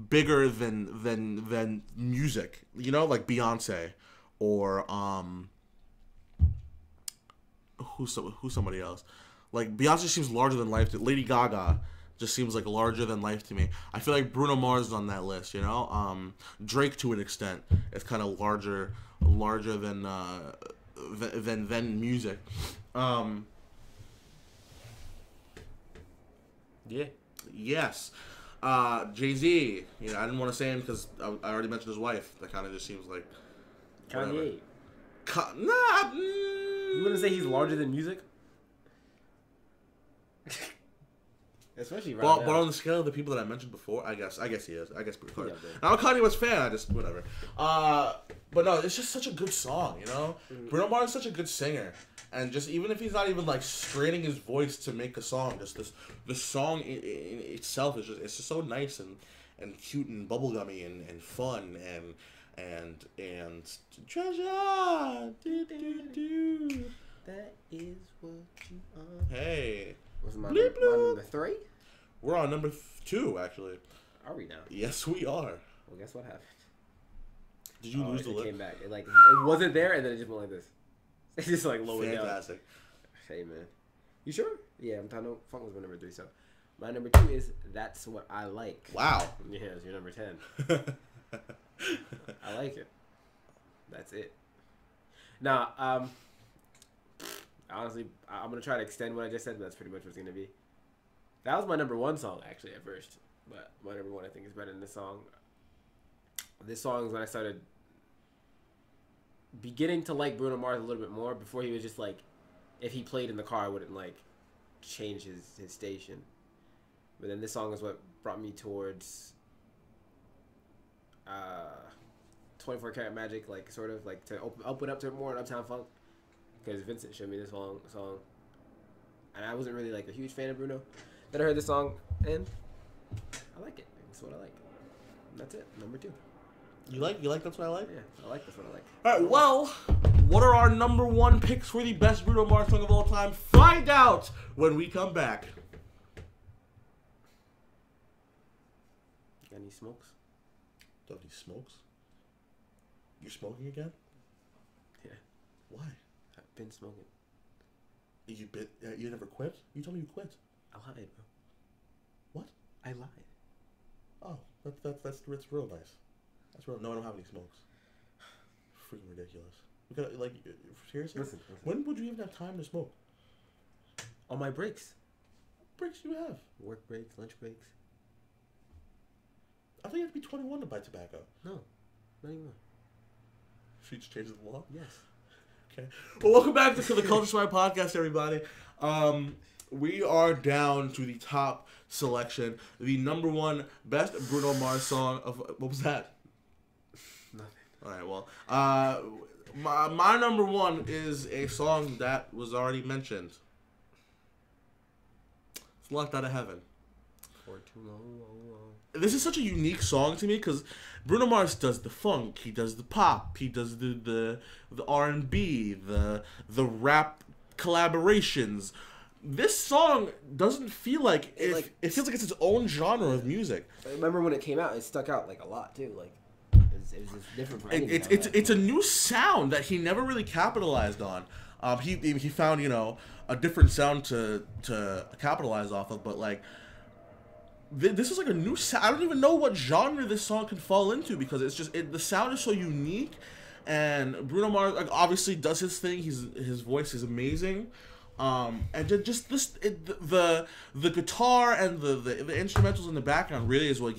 bigger than music. Like Beyonce. Or who's somebody else? Beyonce seems larger than life. Lady Gaga just seems larger than life to me. I feel like Bruno Mars is on that list. Drake to an extent is kind of larger than music. Yeah. Yes. Jay-Z. I didn't want to say him because I already mentioned his wife. That kind of just seems like. Kanye. You wouldn't say he's larger than music? Especially right now. But on the scale of the people that I mentioned before, I guess he is. I guess pretty hard. I'm a Kanye West fan. I just whatever. But no, it's just such a good song. Mm-hmm. Bruno Mars is such a good singer, and just even if he's not even straining his voice to make a song, just the song in itself is just so nice and cute and bubblegummy and fun and treasure. Do, do, do. That is what you are. Hey. What's my Bleep, number 3? We're on number 2, actually. Are we now? Yes, we are. Well, guess what happened? Did you lose the It list? came back. It wasn't there, and then it just went like this. It just like lowered down. Fantastic. Hey man, you sure? Yeah, I'm telling you, Funk was my number 3. So my number 2 is That's What I Like. Wow. Yeah, it's your number 10. I like it. That's it. Now, honestly, I'm gonna try to extend what I just said, but that's pretty much what it's gonna be. That was my number 1 song actually at first, but my number 1 I think is better than this song. This song is when I started beginning to like Bruno Mars a little bit more. Before he was just like, if he played in the car, I wouldn't like change his station. But then this song is what brought me towards 24 Karat Magic, like sort of like to open up to it more in Uptown Funk, because Vincent showed me this song, and I wasn't really like a huge fan of Bruno. Then I heard this song and I like it. That's what I like. And that's it. Number 2. You like That's What I Like? Yeah, I like this one. I like. All right, well, what are our number 1 picks for the best Bruno Mars song of all time? Find out when we come back. Got any smokes? Don't he smokes? You're smoking again? Yeah, Why? I've been smoking. You never quit? You told me you quit. I lied, bro. What? I lied. Oh, that's real nice. That's real. No, I don't have any smokes. Freaking ridiculous. We got like seriously. Listen. When would you even have time to smoke? On my breaks. What breaks do you have? Work breaks, lunch breaks. I thought you had to be 21 to buy tobacco. No, not anymore. She just changes the law. Yes. Okay. Well, welcome back to the Culture Swine Podcast, everybody. We are down to the top selection, the number 1 best Bruno Mars song of what was that? Nothing. All right. Well, my number 1 is a song that was already mentioned. It's Locked Out of Heaven. For too long. This is such a unique song to me because Bruno Mars does the funk, he does the pop, he does the R&B, the rap collaborations. This song doesn't feel like it feels like it's its own genre of music. I remember when it came out, it stuck out like a lot too. Like it was just different from anything. It's a new sound that he never really capitalized on. He found a different sound to capitalize off of, but like. This is like a new sound. I don't even know what genre this song can fall into because it's just the sound is so unique, and Bruno Mars like obviously does his thing. His voice is amazing, and just the guitar and the instrumentals in the background really is what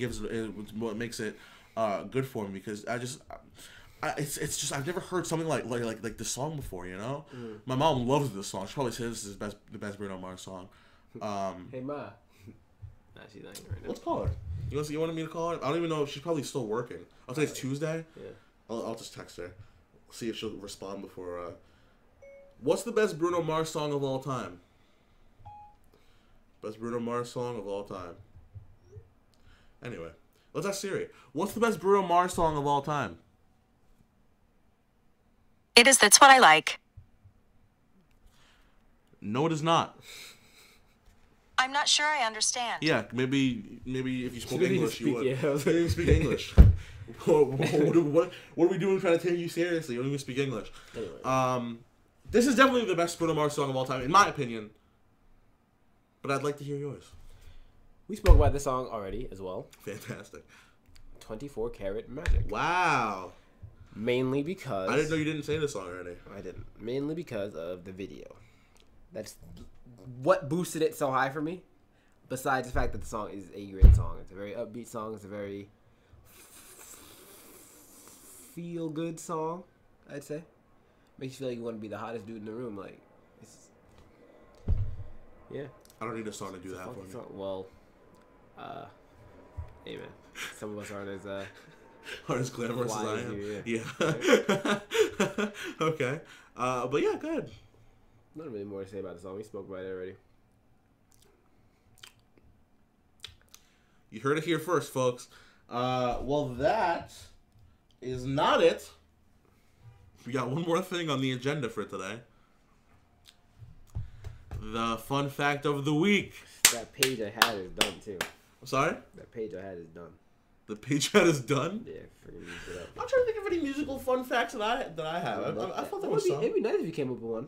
makes it good for me because it's just I've never heard something like this song before. My mom loves this song. She probably says this is the best Bruno Mars song. Hey Ma. Nah, she's not here right now. Let's call her. You wanted me to call her? I don't even know if she's probably still working. I'll say it's Tuesday. Yeah. I'll just text her. See if she'll respond before. What's the best Bruno Mars song of all time? Best Bruno Mars song of all time. Anyway, let's ask Siri. What's the best Bruno Mars song of all time? It is That's What I Like. No, it is not. I'm not sure I understand. Yeah, maybe if you spoke English, you would. Yeah, Maybe you speak English. what are we doing trying to take you seriously? You don't even speak English. Anyway. This is definitely the best Bruno Mars song of all time, in my opinion. But I'd like to hear yours. We spoke about this song already as well. Fantastic. 24 Karat Magic. Wow. Mainly because... I didn't know you didn't say this song already. I didn't. Mainly because of the video. That's what boosted it so high for me. Besides the fact that the song is a great song. It's a very upbeat song. It's a very feel-good song, I'd say. Makes you feel like you want to be the hottest dude in the room. Like, it's... Yeah. I don't need a song to do that for me. Song. Well, hey man, some of us aren't as aren't as glamorous as I am. You, yeah. Okay. But yeah, go ahead. Not really more to say about the song. We spoke about it already. You heard it here first, folks. Well, that is not it. We got one more thing on the agenda for today. The fun fact of the week. That page I had is done too. I'm sorry? That page I had is done. The page that is done? Yeah, freaking use it up. I'm trying to think of any musical fun facts that I have. I thought there was some. It'd be nice if you came up with one.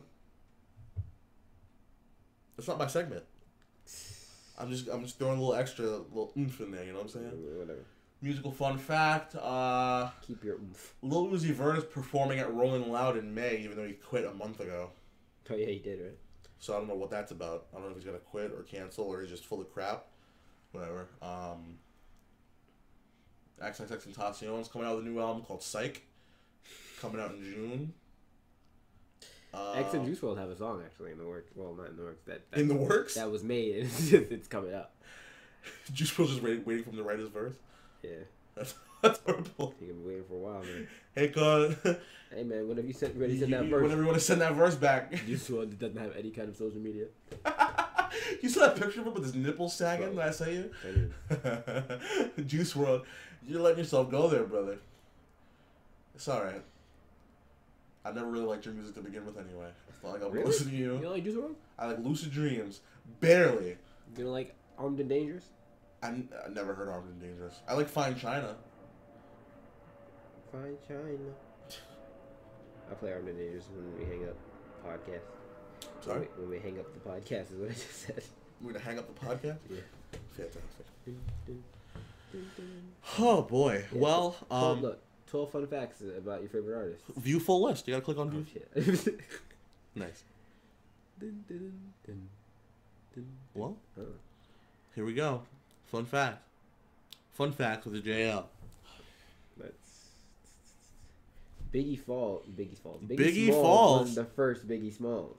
It's not my segment. I'm just throwing a little extra little oomph in there, you know what I'm saying? Whatever. Musical fun fact, Keep your oomph. Lil Uzi Vert is performing at Rolling Loud in May, even though he quit a month ago. Oh yeah, he did, right? So I don't know what that's about. I don't know if he's gonna quit or cancel or he's just full of crap. Whatever. XXXTentacion's coming out with a new album called Psych. Coming out in June. X and Juice WRLD have a song actually in the works. Well, not in the works. That in the works? That was made. It's coming out. Juice WRLD's just waiting for him to write his verse? Yeah. That's horrible. You've been waiting for a while, man. Hey, cuz. Hey, man, whenever you ready to send that verse. Whenever you want to send that verse back. Juice WRLD doesn't have any kind of social media. You saw that picture of him with his nipples sagging that I sent you? Juice WRLD. You're letting yourself go there, brother. It's alright. I never really liked your music to begin with anyway. It's not like I'm listening to you. You don't like Juice WRLD? I like Lucid Dreams. Barely. You don't like Armed and Dangerous? I never heard Armed and Dangerous. I like Fine China. Fine China. I play Armed and Dangerous when we hang up podcast. Sorry? When we hang up the podcast is what I just said. We're gonna hang up the podcast? Yeah. Fantastic. Oh boy. Yeah. Well, look, 12 fun facts about your favorite artist. View full list. You gotta click on Oh, view. shit. Nice. Dun, dun, dun, dun, Well, oh. here we go. Fun fact. Fun fact with the JL. That's Biggie Falls. Biggie Smalls Falls. wasn't the first Biggie Smalls.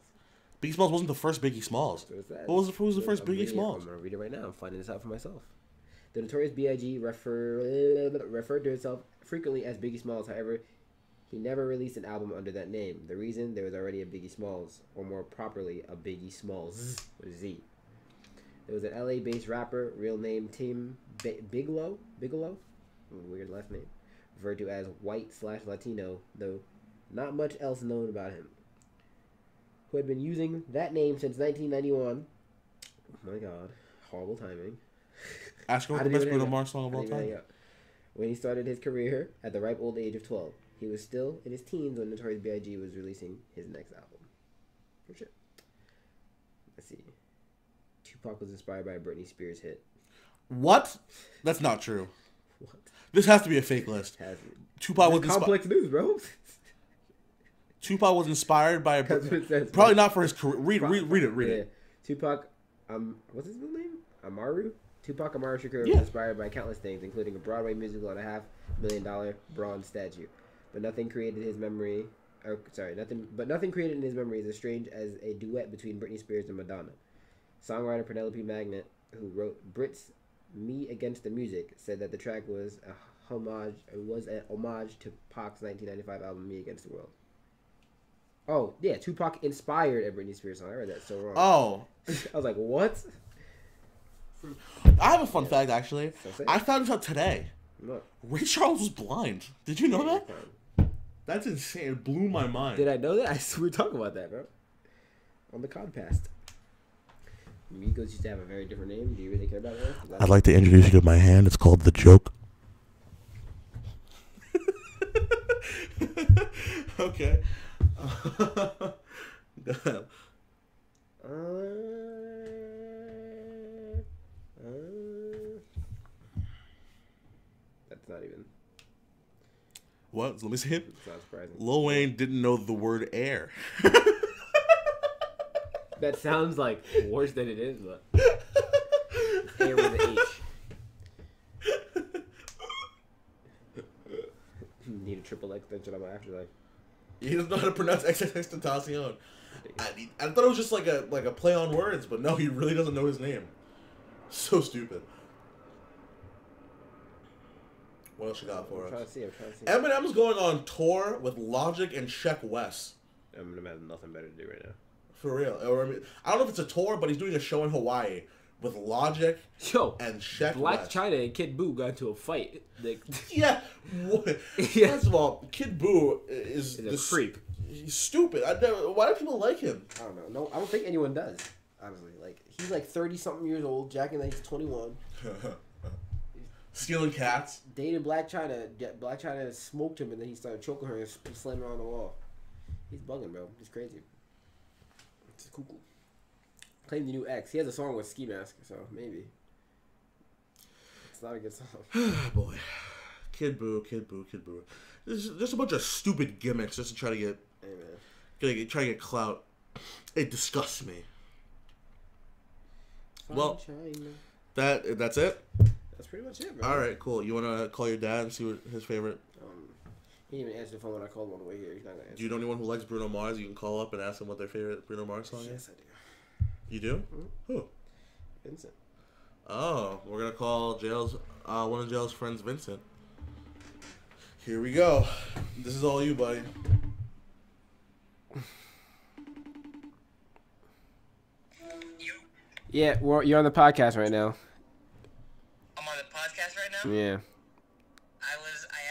Biggie Smalls wasn't the first Biggie Smalls. So that? Who was the first I'm Biggie reading it. Smalls? I'm gonna read it right now. I'm finding this out for myself. The Notorious B.I.G. referred to himself frequently as Biggie Smalls. However, he never released an album under that name. The reason, there was already a Biggie Smalls, or more properly, a Biggie Smalls with a Z. There was an LA-based rapper, real name Tim Bigelow, weird last name, referred to as white/Latino, though not much else known about him, who had been using that name since 1991. Oh my god, horrible timing. Ask him what the best Bruno Mars song of all time. When he started his career at the ripe old age of 12. He was still in his teens when Notorious B.I.G. was releasing his next album. For sure. Let's see. Tupac was inspired by a Britney Spears hit. What? That's not true. What? This has to be a fake list. Tupac was complex news, bro. Tupac was inspired by a That's what it says, probably bro. not for his career. Read it. Tupac, what's his real name? Amaru? Tupac Amaru Shakur was inspired by countless things, including a Broadway musical and a $500,000 bronze statue. But nothing created in his memory is as strange as a duet between Britney Spears and Madonna. Songwriter Penelope Magnet, who wrote Brit's Me Against the Music, said that the track was an homage to Pac's 1995 album Me Against the World. Oh, yeah, Tupac inspired a Britney Spears song. I read that so wrong. Oh. I was like, what? I have a fun fact, actually. I found this out today. What? Ray Charles was blind. Did you know that? That's insane. It blew my mind. Did I know that? We were talking about that, bro. On the Codcast. Migos used to have a very different name. Do you really care about that? I'd like to introduce you to my hand. It's called The Joke. Okay. That's not even. What? Let me see it. It's not surprising. Lil Wayne didn't know the word air. That sounds like worse than it is, but. Air with an H. Need a triple extension on my afterlife. He doesn't know how to pronounce XXXTentacion. I thought it was just like a play on words, but no, he really doesn't know his name. So stupid. What else you got for us? I'm trying to see. Eminem's going on tour with Logic and Sheck West. Eminem has nothing better to do right now. For real. Or, I don't know if it's a tour, but he's doing a show in Hawaii with logic Yo, and check Black West. China and Kid Buu got into a fight. Yeah. Yeah. First of all, Kid Buu is He's a creep. He's stupid. Why do people like him? I don't know. No, I don't think anyone does. Honestly, like he's like 30-something years old. Jack and he's 21. Stealing cats. Dated Black China. Black China smoked him, and then he started choking her and slamming her on the wall. He's bugging, bro. He's crazy. It's cool. Claimed the new ex. He has a song with Ski Mask, so maybe. It's not a good song. Boy. Kid Buu. There's just a bunch of stupid gimmicks just to try to get, try to get clout. It disgusts me. Well, that's it? That's pretty much it, bro. Alright, cool. You want to call your dad and see what his favorite... He didn't even answer the phone when I called him on the way here. He's not going to answer. Do you know anyone who likes Bruno Mars? You can call up and ask them what their favorite Bruno Mars song is? Yes, I do. You do? Mm-hmm. Who? Vincent. Oh, we're going to call one of Jail's friends, Vincent. Here we go. This is all you, buddy. Yeah, you're on the podcast right now. I'm on the podcast right now? Yeah. I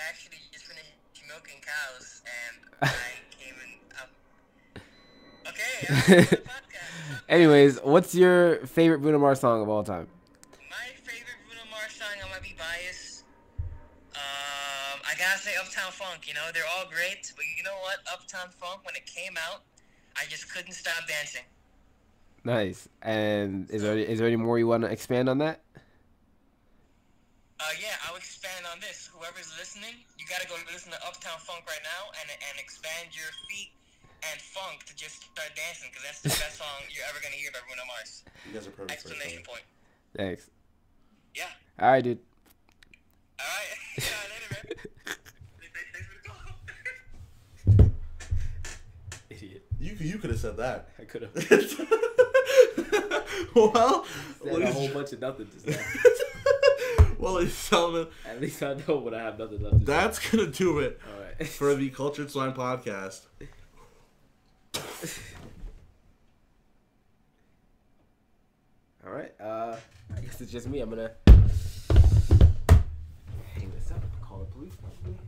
actually just finished milking cows, and I came in, okay, I'm on the podcast. Anyways, what's your favorite Bruno Mars song of all time? My favorite Bruno Mars song, I might be biased. I gotta say Uptown Funk, you know, they're all great, but you know what? Uptown Funk, when it came out, I just couldn't stop dancing. Nice. And is there any more you want to expand on that? Yeah, I'll expand on this. Whoever's listening, you gotta go listen to Uptown Funk right now and expand your feet and funk to just start dancing, because that's the best song you're ever gonna hear by Bruno Mars. You guys are perfect. Exclamation point. Thanks. Yeah. All right, dude. All right. See you later, man. Thanks for the call. Idiot. You could have said that. I could have. Well, Said a whole bunch of nothing just now. Well, ladies and gentlemen, At least I know when I have nothing left to say. that's gonna do it All right. for the Cultured Swine podcast. All right. I guess it's just me. I'm gonna hang this up. Call the police. Probably.